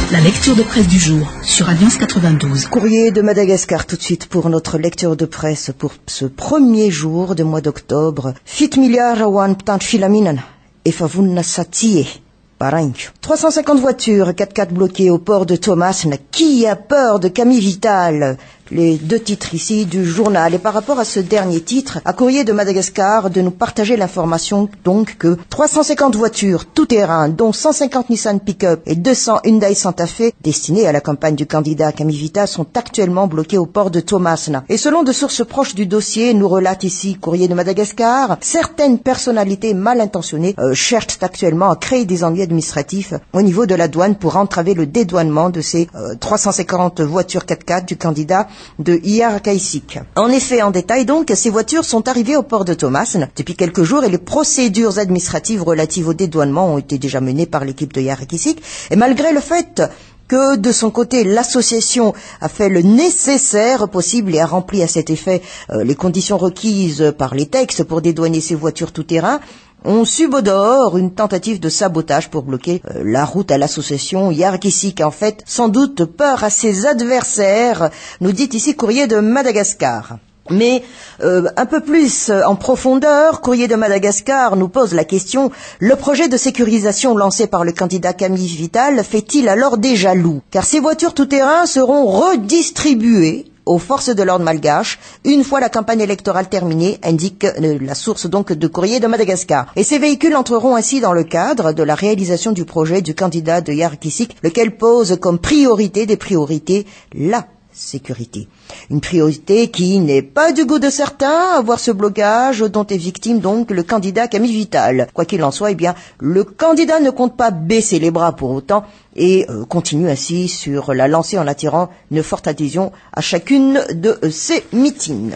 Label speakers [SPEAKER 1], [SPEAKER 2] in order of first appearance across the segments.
[SPEAKER 1] La lecture de presse du jour sur Alliance 92.
[SPEAKER 2] Courrier de Madagascar tout de suite pour notre lecture de presse pour ce premier jour de mois d'octobre. Fit milliards wan ptant filaminan et favunna satie. 350 voitures 4x4 bloquées au port de Thomas. Qui a peur de Camille Vital? Les deux titres ici du journal. Et par rapport à ce dernier titre, à Courrier de Madagascar de nous partager l'information donc que 350 voitures tout-terrain, dont 150 Nissan Pick-up et 200 Hyundai Santa Fe, destinées à la campagne du candidat Camille Vital, sont actuellement bloquées au port de Thomas. Et selon de sources proches du dossier, nous relate ici Courrier de Madagascar, certaines personnalités mal intentionnées cherchent actuellement à créer des ennuis administratifs au niveau de la douane pour entraver le dédouanement de ces 350 voitures 4x4 du candidat de Yarakaïsik. En effet, en détail donc, ces voitures sont arrivées au port de Thomas depuis quelques jours et les procédures administratives relatives au dédouanement ont été déjà menées par l'équipe de Yarakaïsik. Et malgré le fait que de son côté, l'association a fait le nécessaire possible et a rempli à cet effet les conditions requises par les textes pour dédouaner ces voitures tout-terrain, on subodore une tentative de sabotage pour bloquer la route à l'association Yarakaïsik. En fait, sans doute peur à ses adversaires, nous dit ici Courrier de Madagascar. Mais un peu plus en profondeur, Courrier de Madagascar nous pose la question, le projet de sécurisation lancé par le candidat Camille Vital fait-il alors des jaloux? Car ces voitures tout-terrain seront redistribuées aux forces de l'ordre malgaches, une fois la campagne électorale terminée, indique la source donc de Courrier de Madagascar. Et ces véhicules entreront ainsi dans le cadre de la réalisation du projet du candidat de Yarakaïsik, lequel pose comme priorité des priorités la sécurité. Une priorité qui n'est pas du goût de certains, à voir ce blocage dont est victime donc le candidat Camille Vital. Quoi qu'il en soit, eh bien, le candidat ne compte pas baisser les bras pour autant et continue ainsi sur la lancée en attirant une forte adhésion à chacune de ses meetings.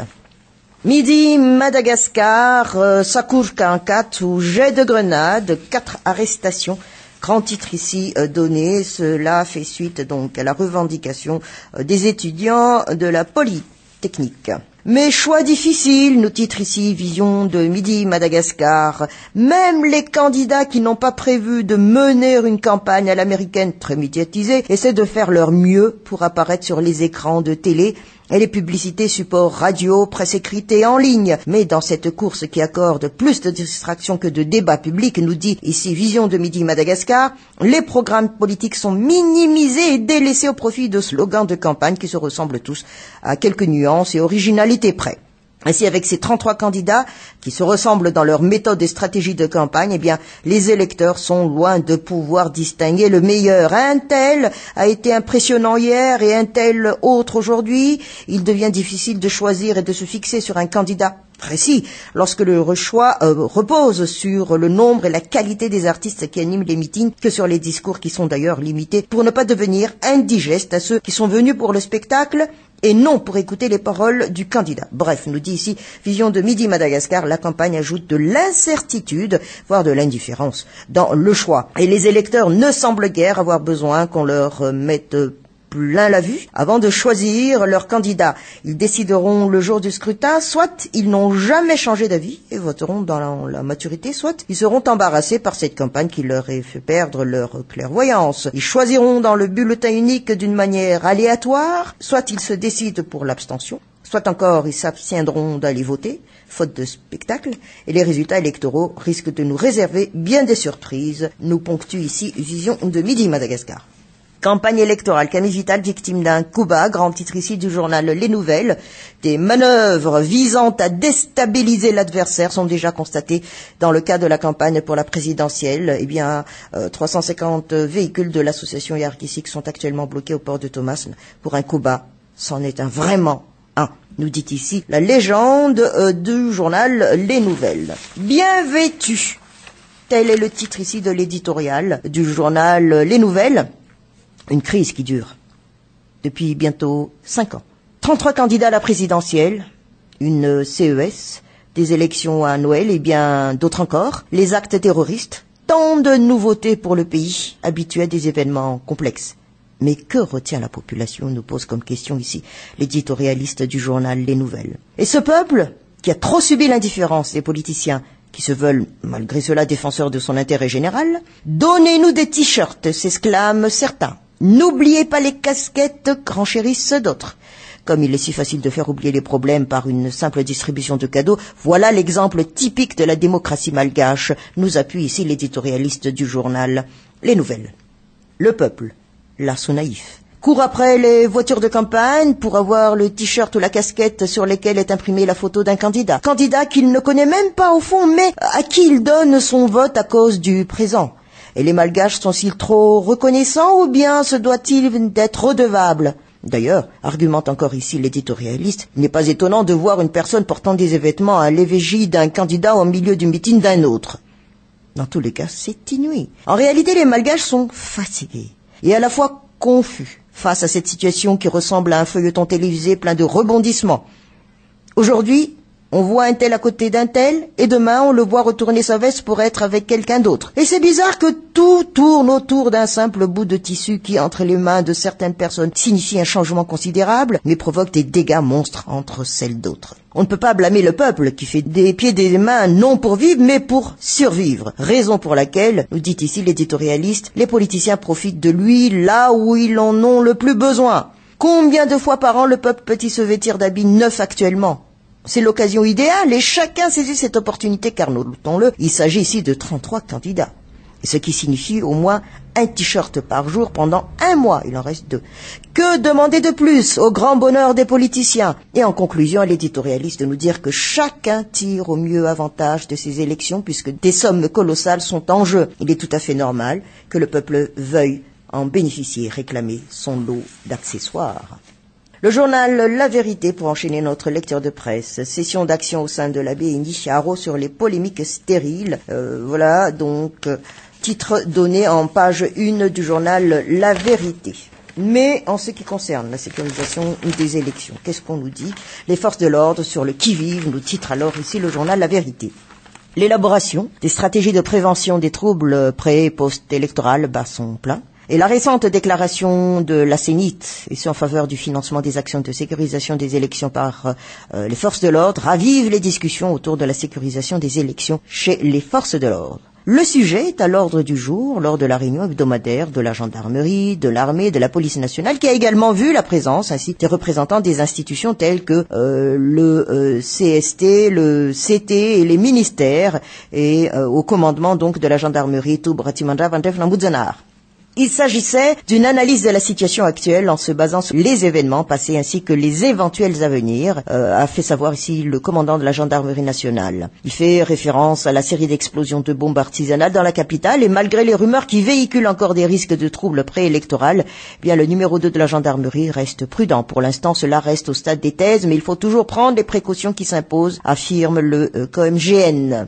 [SPEAKER 2] Midi, Madagascar, Sakour Kankat ou jet de grenade, 4 arrestations. Grand titre ici donné, cela fait suite donc à la revendication des étudiants de la Polytechnique. Mais choix difficile, nous titre ici Vision de Midi Madagascar. Même les candidats qui n'ont pas prévu de mener une campagne à l'américaine très médiatisée essaient de faire leur mieux pour apparaître sur les écrans de télé et les publicités supports radio, presse écrite et en ligne. Mais dans cette course qui accorde plus de distractions que de débats publics, nous dit ici Vision de Midi Madagascar, les programmes politiques sont minimisés et délaissés au profit de slogans de campagne qui se ressemblent tous à quelques nuances et originalités près. Ainsi, avec ces 33 candidats qui se ressemblent dans leur méthode et stratégie de campagne, eh bien, les électeurs sont loin de pouvoir distinguer le meilleur. Un tel a été impressionnant hier et un tel autre aujourd'hui. Il devient difficile de choisir et de se fixer sur un candidat précis lorsque le choix repose sur le nombre et la qualité des artistes qui animent les meetings que sur les discours qui sont d'ailleurs limités pour ne pas devenir indigestes à ceux qui sont venus pour le spectacle et non pour écouter les paroles du candidat. Bref, nous dit ici Vision de Midi Madagascar, la campagne ajoute de l'incertitude, voire de l'indifférence dans le choix. Et les électeurs ne semblent guère avoir besoin qu'on leur mette plein la vue avant de choisir leur candidat. Ils décideront le jour du scrutin, soit ils n'ont jamais changé d'avis et voteront dans la maturité, soit ils seront embarrassés par cette campagne qui leur a fait perdre leur clairvoyance. Ils choisiront dans le bulletin unique d'une manière aléatoire, soit ils se décident pour l'abstention, soit encore ils s'abstiendront d'aller voter, faute de spectacle, et les résultats électoraux risquent de nous réserver bien des surprises, nous ponctue ici Vision de Midi Madagascar. Campagne électorale, Camille Vital victime d'un coup bas, grand titre ici du journal Les Nouvelles. Des manœuvres visant à déstabiliser l'adversaire sont déjà constatées dans le cas de la campagne pour la présidentielle. Eh bien, 350 véhicules de l'association Yarakaïsik sont actuellement bloqués au port de Thomas pour un coup bas. C'en est un vraiment un, nous dit ici la légende du journal Les Nouvelles. Bien vêtu, tel est le titre ici de l'éditorial du journal Les Nouvelles. Une crise qui dure depuis bientôt 5 ans. 33 candidats à la présidentielle, une CES, des élections à Noël et bien d'autres encore, les actes terroristes, tant de nouveautés pour le pays, habitué à des événements complexes. Mais que retient la population, nous pose comme question ici l'éditorialiste du journal Les Nouvelles. Et ce peuple, qui a trop subi l'indifférence des politiciens, qui se veulent, malgré cela, défenseurs de son intérêt général, donnez-nous des t-shirts, s'exclament certains. N'oubliez pas les casquettes, renchérissent d'autres. Comme il est si facile de faire oublier les problèmes par une simple distribution de cadeaux, voilà l'exemple typique de la démocratie malgache, nous appuie ici l'éditorialiste du journal Les Nouvelles. Le peuple, lasso naïf, court après les voitures de campagne pour avoir le t-shirt ou la casquette sur lesquels est imprimée la photo d'un candidat. Candidat qu'il ne connaît même pas au fond, mais à qui il donne son vote à cause du présent. Et les malgaches sont-ils trop reconnaissants ou bien se doit-il d'être redevables? D'ailleurs, argumente encore ici l'éditorialiste, il n'est pas étonnant de voir une personne portant des vêtements à l'effigie d'un candidat au milieu du meeting d'un autre. Dans tous les cas, c'est inouï. En réalité, les malgaches sont fatigués et à la fois confus face à cette situation qui ressemble à un feuilleton télévisé plein de rebondissements. Aujourd'hui, on voit un tel à côté d'un tel, et demain on le voit retourner sa veste pour être avec quelqu'un d'autre. Et c'est bizarre que tout tourne autour d'un simple bout de tissu qui, entre les mains de certaines personnes, signifie un changement considérable, mais provoque des dégâts monstres entre celles d'autres. On ne peut pas blâmer le peuple qui fait des pieds et des mains non pour vivre, mais pour survivre. Raison pour laquelle, nous dit ici l'éditorialiste, les politiciens profitent de lui là où ils en ont le plus besoin. Combien de fois par an le peuple peut-il se vêtir d'habits neufs actuellement ? C'est l'occasion idéale et chacun saisit cette opportunité car, notons-le, il s'agit ici de 33 candidats. Ce qui signifie au moins un t-shirt par jour pendant 1 mois, il en reste 2. Que demander de plus au grand bonheur des politiciens? Et en conclusion, l'éditorialiste de nous dire que chacun tire au mieux avantage de ces élections puisque des sommes colossales sont en jeu. Il est tout à fait normal que le peuple veuille en bénéficier, réclamer son lot d'accessoires. Le journal La Vérité, pour enchaîner notre lecture de presse. Session d'action au sein de l'abbaye Nisharo sur les polémiques stériles. Voilà, donc, titre donné en page 1 du journal La Vérité. Mais en ce qui concerne la sécurisation des élections, qu'est-ce qu'on nous dit? Les forces de l'ordre sur le qui-vive, nous titre alors ici le journal La Vérité. L'élaboration des stratégies de prévention des troubles pré- et post-électorales bat son plein. Et la récente déclaration de la CENIT, ici en faveur du financement des actions de sécurisation des élections par les forces de l'ordre, ravive les discussions autour de la sécurisation des élections chez les forces de l'ordre. Le sujet est à l'ordre du jour lors de la réunion hebdomadaire de la gendarmerie, de l'armée et de la police nationale, qui a également vu la présence ainsi des représentants des institutions telles que le CST, le CT et les ministères, et au commandement donc de la gendarmerie Tubratimandra Vandef Nambuzanar. Il s'agissait d'une analyse de la situation actuelle en se basant sur les événements passés ainsi que les éventuels à venir, a fait savoir ici le commandant de la gendarmerie nationale. Il fait référence à la série d'explosions de bombes artisanales dans la capitale et malgré les rumeurs qui véhiculent encore des risques de troubles préélectoraux, bien le numéro 2 de la gendarmerie reste prudent. Pour l'instant, cela reste au stade des thèses, mais il faut toujours prendre les précautions qui s'imposent, affirme le COMGN.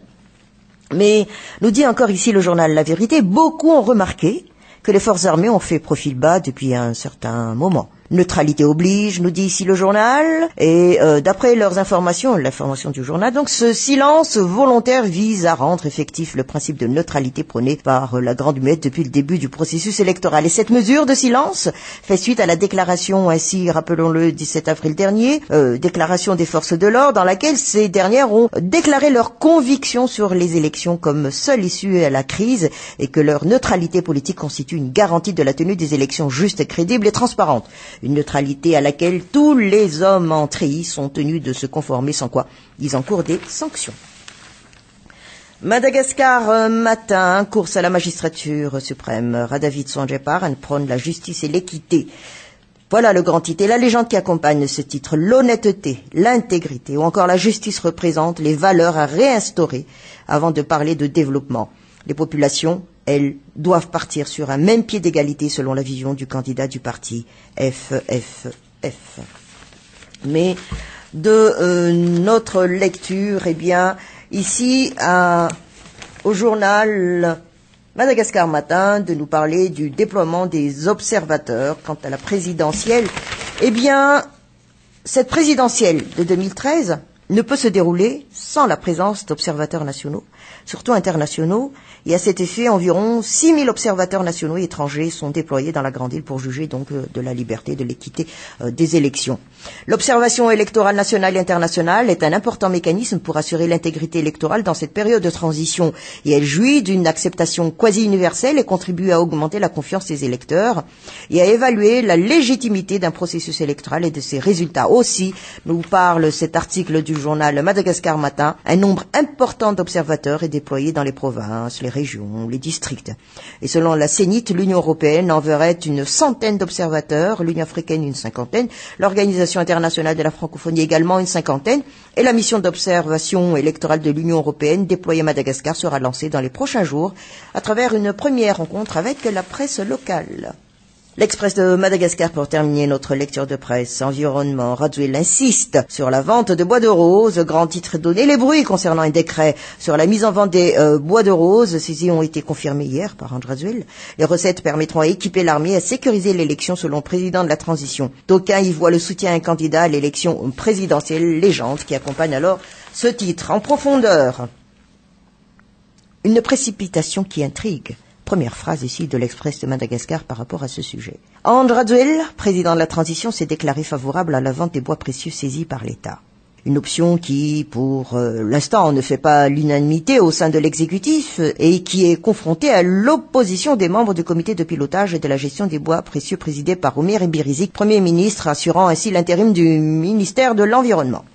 [SPEAKER 2] Mais, nous dit encore ici le journal La Vérité, beaucoup ont remarqué que les forces armées ont fait profil bas depuis un certain moment. Neutralité oblige, nous dit ici le journal, et d'après leurs informations, l'information du journal, donc ce silence volontaire vise à rendre effectif le principe de neutralité prôné par la Grande Muette depuis le début du processus électoral. Et cette mesure de silence fait suite à la déclaration, ainsi rappelons-le, 17 avril dernier, déclaration des forces de l'ordre, dans laquelle ces dernières ont déclaré leur conviction sur les élections comme seule issue à la crise et que leur neutralité politique constitue une garantie de la tenue des élections justes, crédibles et transparentes. Une neutralité à laquelle tous les hommes en treillis sont tenus de se conformer, sans quoi ils encourent des sanctions. Madagascar matin, course à la magistrature suprême. Radavid Sonjeparan prône la justice et l'équité. Voilà le grand titre et la légende qui accompagne ce titre. L'honnêteté, l'intégrité ou encore la justice représentent les valeurs à réinstaurer avant de parler de développement. Les populations, elles, doivent partir sur un même pied d'égalité selon la vision du candidat du parti FFF. Mais de notre lecture, eh bien, ici, au journal Madagascar Matin, de nous parler du déploiement des observateurs quant à la présidentielle. Eh bien, cette présidentielle de 2013 ne peut se dérouler sans la présence d'observateurs nationaux, surtout internationaux, et à cet effet, environ 6 000 observateurs nationaux et étrangers sont déployés dans la grande île pour juger donc de la liberté, de l'équité des élections. L'observation électorale nationale et internationale est un important mécanisme pour assurer l'intégrité électorale dans cette période de transition, et elle jouit d'une acceptation quasi universelle et contribue à augmenter la confiance des électeurs et à évaluer la légitimité d'un processus électoral et de ses résultats. Aussi, nous parle cet article du journal Madagascar Matin, un nombre important d'observateurs est déployé dans les provinces, les régions, les districts. Et selon la CENIT, l'Union européenne enverrait une centaine d'observateurs, l'Union africaine une cinquantaine, l'Organisation internationale de la francophonie également une cinquantaine, et la mission d'observation électorale de l'Union européenne déployée à Madagascar sera lancée dans les prochains jours à travers une première rencontre avec la presse locale. L'Express de Madagascar, pour terminer notre lecture de presse. Environnement, Radziwiłł insiste sur la vente de bois de rose. Grand titre donné. Les bruits concernant un décret sur la mise en vente des bois de rose saisis ont été confirmés hier par Radziwiłł. Les recettes permettront à équiper l'armée et à sécuriser l'élection selon le président de la transition. D'aucuns y voient le soutien à un candidat à l'élection présidentielle, légende qui accompagne alors ce titre. En profondeur, une précipitation qui intrigue. Première phrase ici de l'Express de Madagascar par rapport à ce sujet. Radziwiłł, président de la transition, s'est déclaré favorable à la vente des bois précieux saisis par l'État. Une option qui, pour l'instant, ne fait pas l'unanimité au sein de l'exécutif et qui est confrontée à l'opposition des membres du comité de pilotage et de la gestion des bois précieux présidé par Ömer Birizik, Premier ministre, assurant ainsi l'intérim du ministère de l'Environnement.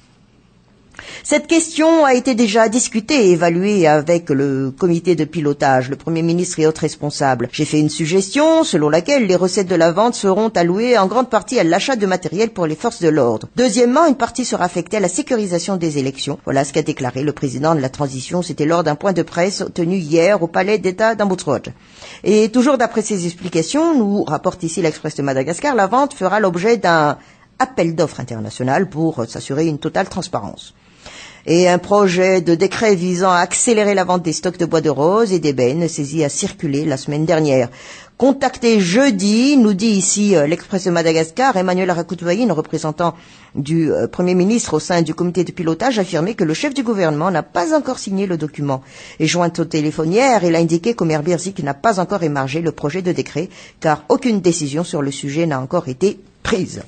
[SPEAKER 2] Cette question a été déjà discutée et évaluée avec le comité de pilotage, le Premier ministre et autres responsables. J'ai fait une suggestion selon laquelle les recettes de la vente seront allouées en grande partie à l'achat de matériel pour les forces de l'ordre. Deuxièmement, une partie sera affectée à la sécurisation des élections. Voilà ce qu'a déclaré le président de la transition. C'était lors d'un point de presse tenu hier au palais d'État d'Ambotsroj. Et toujours d'après ces explications, nous rapporte ici l'Express de Madagascar, la vente fera l'objet d'un appel d'offres international pour s'assurer une totale transparence. Et un projet de décret visant à accélérer la vente des stocks de bois de rose et d'ébène saisis a circulé la semaine dernière. Contacté jeudi, nous dit ici l'Express de Madagascar, Emmanuel Rakotovaïne, représentant du Premier ministre au sein du comité de pilotage, a affirmé que le chef du gouvernement n'a pas encore signé le document. Et joint au téléphone hier, il a indiqué qu'Ömer Birizik n'a pas encore émargé le projet de décret, car aucune décision sur le sujet n'a encore été prise.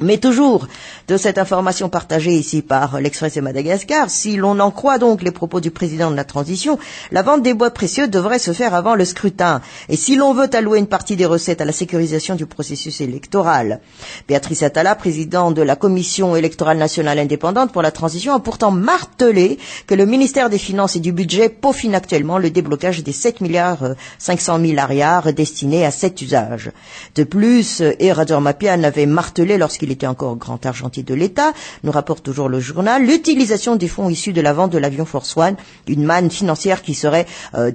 [SPEAKER 2] Mais toujours de cette information partagée ici par l'Express de Madagascar, si l'on en croit donc les propos du président de la transition, la vente des bois précieux devrait se faire avant le scrutin. Et si l'on veut allouer une partie des recettes à la sécurisation du processus électoral, Béatrice Atala, présidente de la Commission électorale nationale indépendante pour la transition, a pourtant martelé que le ministère des Finances et du Budget peaufine actuellement le déblocage des 7 milliards 500 000 ariars destinés à cet usage. De plus, Eradur Mapian avait martelé lorsqu'il était encore grand argentier de l'État, nous rapporte toujours le journal, l'utilisation des fonds issus de la vente de l'avion Force One, une manne financière qui serait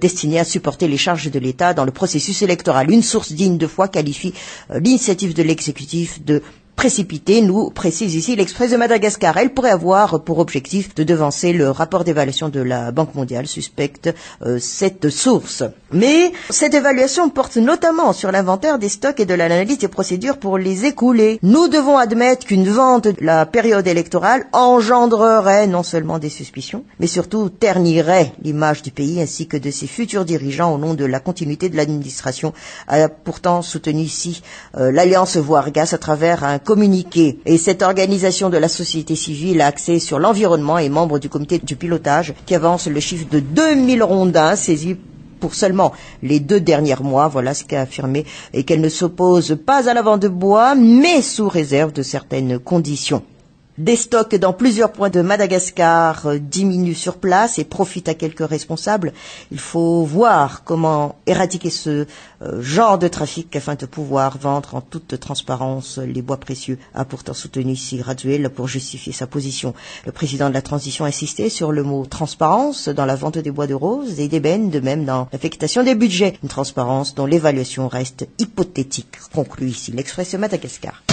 [SPEAKER 2] destinée à supporter les charges de l'État dans le processus électoral. Une source digne de foi qualifie l'initiative de l'exécutif de précipitée, nous précise ici l'Express de Madagascar. Elle pourrait avoir pour objectif de devancer le rapport d'évaluation de la Banque mondiale, suspecte cette source. Mais cette évaluation porte notamment sur l'inventaire des stocks et de l'analyse des procédures pour les écouler. Nous devons admettre qu'une vente de la période électorale engendrerait non seulement des suspicions, mais surtout ternirait l'image du pays ainsi que de ses futurs dirigeants au nom de la continuité de l'administration, a pourtant soutenu ici l'Alliance Voargas à travers un communiqué. Et cette organisation de la société civile axée sur l'environnement est membre du comité du pilotage qui avance le chiffre de 2000 rondins saisis pour seulement les 2 derniers mois. Voilà ce qu'a affirmé, et qu'elle ne s'oppose pas à la vente de bois, mais sous réserve de certaines conditions. Des stocks dans plusieurs points de Madagascar diminuent sur place et profitent à quelques responsables. Il faut voir comment éradiquer ce genre de trafic afin de pouvoir vendre en toute transparence les bois précieux, a pourtant soutenu ici Radziwiłł pour justifier sa position. Le président de la transition a insisté sur le mot transparence dans la vente des bois de rose et d'ébène, de même dans l'affectation des budgets. Une transparence dont l'évaluation reste hypothétique, conclut ici l'Express de Madagascar.